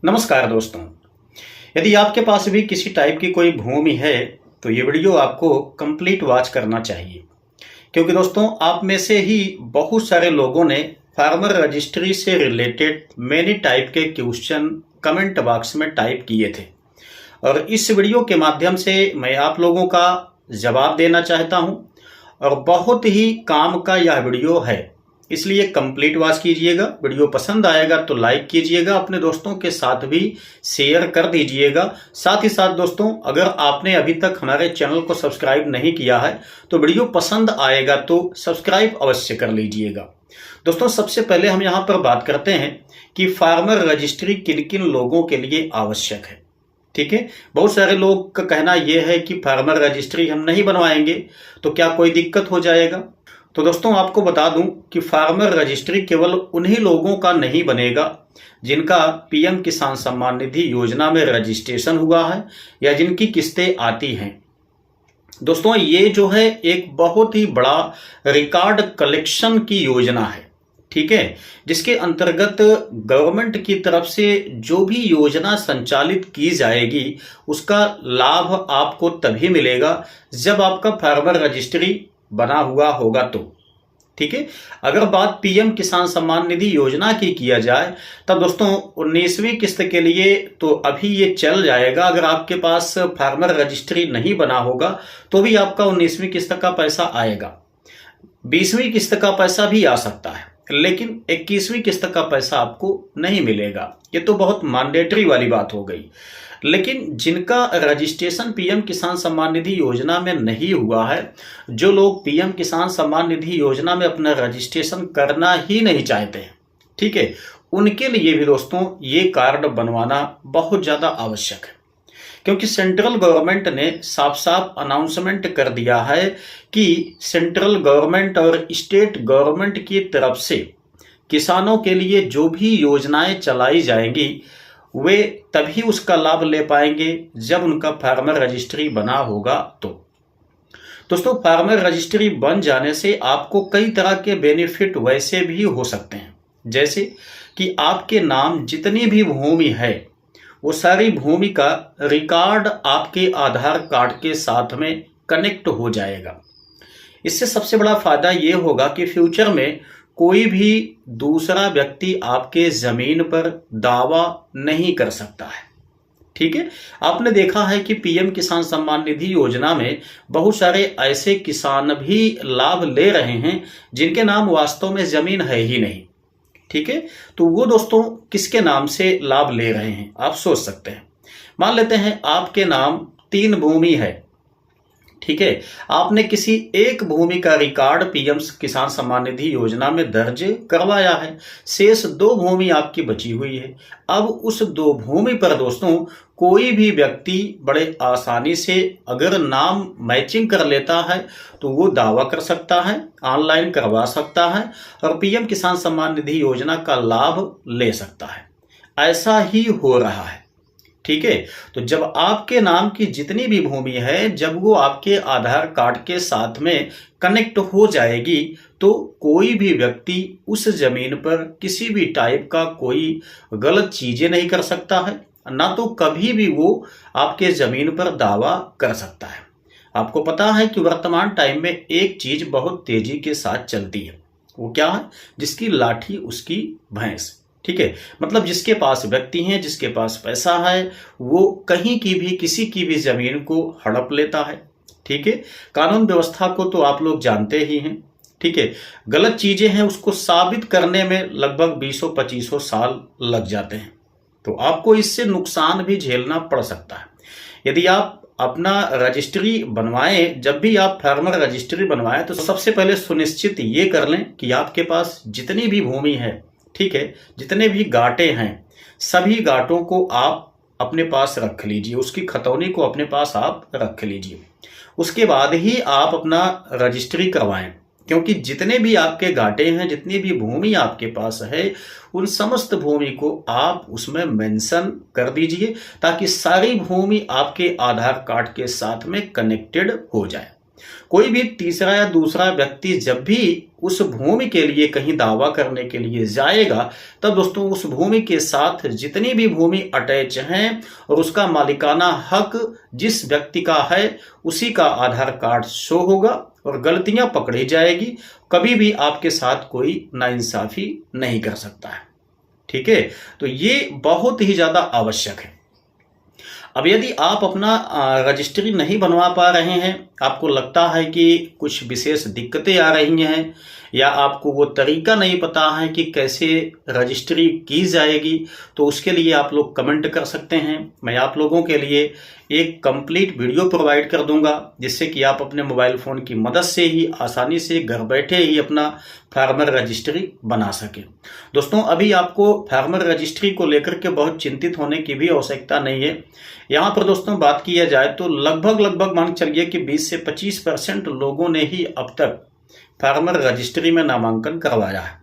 नमस्कार दोस्तों। यदि आपके पास भी किसी टाइप की कोई भूमि है तो ये वीडियो आपको कंप्लीट वॉच करना चाहिए, क्योंकि दोस्तों आप में से ही बहुत सारे लोगों ने फार्मर रजिस्ट्री से रिलेटेड मैनी टाइप के क्वेश्चन कमेंट बॉक्स में टाइप किए थे और इस वीडियो के माध्यम से मैं आप लोगों का जवाब देना चाहता हूं और बहुत ही काम का यह वीडियो है, इसलिए कंप्लीट वॉच कीजिएगा। वीडियो पसंद आएगा तो लाइक कीजिएगा, अपने दोस्तों के साथ भी शेयर कर दीजिएगा। साथ ही साथ दोस्तों, अगर आपने अभी तक हमारे चैनल को सब्सक्राइब नहीं किया है तो वीडियो पसंद आएगा तो सब्सक्राइब अवश्य कर लीजिएगा। दोस्तों, सबसे पहले हम यहाँ पर बात करते हैं कि फार्मर रजिस्ट्री किन किन लोगों के लिए आवश्यक है। ठीक है, बहुत सारे लोग का कहना यह है कि फार्मर रजिस्ट्री हम नहीं बनवाएंगे तो क्या कोई दिक्कत हो जाएगा। तो दोस्तों, आपको बता दूं कि फार्मर रजिस्ट्री केवल उन्हीं लोगों का नहीं बनेगा जिनका पीएम किसान सम्मान निधि योजना में रजिस्ट्रेशन हुआ है या जिनकी किस्तें आती हैं। दोस्तों, ये जो है एक बहुत ही बड़ा रिकॉर्ड कलेक्शन की योजना है, ठीक है, जिसके अंतर्गत गवर्नमेंट की तरफ से जो भी योजना संचालित की जाएगी उसका लाभ आपको तभी मिलेगा जब आपका फार्मर रजिस्ट्री बना हुआ होगा तो। ठीक है, अगर बात पीएम किसान सम्मान निधि योजना की किया जाए तब दोस्तों 19वीं किस्त के लिए तो अभी ये चल जाएगा। अगर आपके पास फार्मर रजिस्ट्री नहीं बना होगा तो भी आपका 19वीं किस्त का पैसा आएगा, 20वीं किस्त का पैसा भी आ सकता है, लेकिन 21वीं किस्त का पैसा आपको नहीं मिलेगा। ये तो बहुत मैंडेटरी वाली बात हो गई। लेकिन जिनका रजिस्ट्रेशन पीएम किसान सम्मान निधि योजना में नहीं हुआ है, जो लोग पीएम किसान सम्मान निधि योजना में अपना रजिस्ट्रेशन करना ही नहीं चाहते हैं, ठीक है, उनके लिए भी दोस्तों ये कार्ड बनवाना बहुत ज़्यादा आवश्यक है, क्योंकि सेंट्रल गवर्नमेंट ने साफ साफ अनाउंसमेंट कर दिया है कि सेंट्रल गवर्नमेंट और स्टेट गवर्नमेंट की तरफ से किसानों के लिए जो भी योजनाएं चलाई जाएंगी वे तभी उसका लाभ ले पाएंगे जब उनका फार्मर रजिस्ट्री बना होगा तो। दोस्तों, फार्मर रजिस्ट्री बन जाने से आपको कई तरह के बेनिफिट वैसे भी हो सकते हैं, जैसे कि आपके नाम जितनी भी भूमि है वो सारी भूमि का रिकॉर्ड आपके आधार कार्ड के साथ में कनेक्ट हो जाएगा। इससे सबसे बड़ा फायदा ये होगा कि फ्यूचर में कोई भी दूसरा व्यक्ति आपके जमीन पर दावा नहीं कर सकता है। ठीक है, आपने देखा है कि पीएम किसान सम्मान निधि योजना में बहुत सारे ऐसे किसान भी लाभ ले रहे हैं जिनके नाम वास्तव में जमीन है ही नहीं। ठीक है, तो वो दोस्तों किसके नाम से लाभ ले रहे हैं आप सोच सकते हैं। मान लेते हैं आपके नाम 3 भूमि है, ठीक है, आपने किसी एक भूमि का रिकॉर्ड पीएम किसान सम्मान निधि योजना में दर्ज करवाया है, शेष 2 भूमि आपकी बची हुई है। अब उस 2 भूमि पर दोस्तों कोई भी व्यक्ति बड़े आसानी से अगर नाम मैचिंग कर लेता है तो वो दावा कर सकता है, ऑनलाइन करवा सकता है और पीएम किसान सम्मान निधि योजना का लाभ ले सकता है। ऐसा ही हो रहा है। ठीक है, तो जब आपके नाम की जितनी भी भूमि है जब वो आपके आधार कार्ड के साथ में कनेक्ट हो जाएगी तो कोई भी व्यक्ति उस जमीन पर किसी भी टाइप का कोई गलत चीजें नहीं कर सकता है, ना तो कभी भी वो आपके जमीन पर दावा कर सकता है। आपको पता है कि वर्तमान टाइम में एक चीज बहुत तेजी के साथ चलती है, वो क्या है? जिसकी लाठी उसकी भैंस। ठीक है, मतलब जिसके पास व्यक्ति हैं, जिसके पास पैसा है, वो कहीं की भी किसी की भी जमीन को हड़प लेता है। ठीक है, कानून व्यवस्था को तो आप लोग जानते ही हैं। ठीक है, गलत चीजें हैं उसको साबित करने में लगभग 20-25 साल लग जाते हैं, तो आपको इससे नुकसान भी झेलना पड़ सकता है। यदि आप अपना रजिस्ट्री बनवाएं, जब भी आप फार्मर रजिस्ट्री बनवाएं तो सबसे पहले सुनिश्चित ये कर लें कि आपके पास जितनी भी भूमि है, ठीक है, जितने भी गांठे हैं सभी गांठों को आप अपने पास रख लीजिए, उसकी खतौनी को अपने पास आप रख लीजिए। उसके बाद ही आप अपना रजिस्ट्री करवाएं, क्योंकि जितने भी आपके गांठे हैं, जितनी भी भूमि आपके पास है, उन समस्त भूमि को आप उसमें मेंशन कर दीजिए ताकि सारी भूमि आपके आधार कार्ड के साथ में कनेक्टेड हो जाए। कोई भी तीसरा या दूसरा व्यक्ति जब भी उस भूमि के लिए कहीं दावा करने के लिए जाएगा, तब दोस्तों उस भूमि के साथ जितनी भी भूमि अटैच हैं और उसका मालिकाना हक जिस व्यक्ति का है उसी का आधार कार्ड शो होगा और गलतियां पकड़ी जाएगी। कभी भी आपके साथ कोई नाइंसाफी नहीं कर सकता है। ठीक है, तो ये बहुत ही ज्यादा आवश्यक है। अब यदि आप अपना रजिस्ट्री नहीं बनवा पा रहे हैं, आपको लगता है कि कुछ विशेष दिक्कतें आ रही हैं या आपको वो तरीका नहीं पता है कि कैसे रजिस्ट्री की जाएगी, तो उसके लिए आप लोग कमेंट कर सकते हैं। मैं आप लोगों के लिए एक कंप्लीट वीडियो प्रोवाइड कर दूंगा, जिससे कि आप अपने मोबाइल फ़ोन की मदद से ही आसानी से घर बैठे ही अपना फार्मर रजिस्ट्री बना सकें। दोस्तों, अभी आपको फार्मर रजिस्ट्री को लेकर के बहुत चिंतित होने की भी आवश्यकता नहीं है। यहाँ पर दोस्तों बात किया जाए तो लगभग मान चलिए कि 20 से 25% लोगों ने ही अब तक फार्मर रजिस्ट्री में नामांकन करवाया है।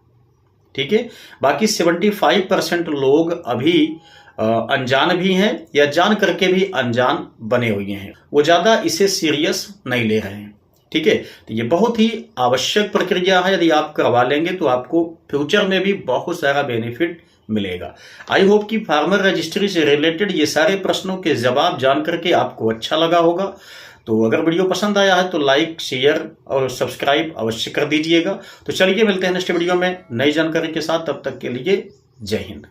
ठीक है, बाकी 75% लोग अभी अनजान भी हैं या जान करके भी अनजान बने हुए हैं, वो ज़्यादा इसे सीरियस नहीं ले रहे हैं। ठीक है, तो ये बहुत ही आवश्यक प्रक्रिया है। यदि आप करवा लेंगे तो आपको फ्यूचर में भी बहुत सारा बेनिफिट मिलेगा। आई होप कि फार्मर रजिस्ट्री से रिलेटेड ये सारे प्रश्नों के जवाब जान करके आपको अच्छा लगा होगा। तो अगर वीडियो पसंद आया है तो लाइक, शेयर और सब्सक्राइब अवश्य कर दीजिएगा। तो चलिए मिलते हैं नेक्स्ट वीडियो में नई जानकारी के साथ, तब तक के लिए जय हिंद।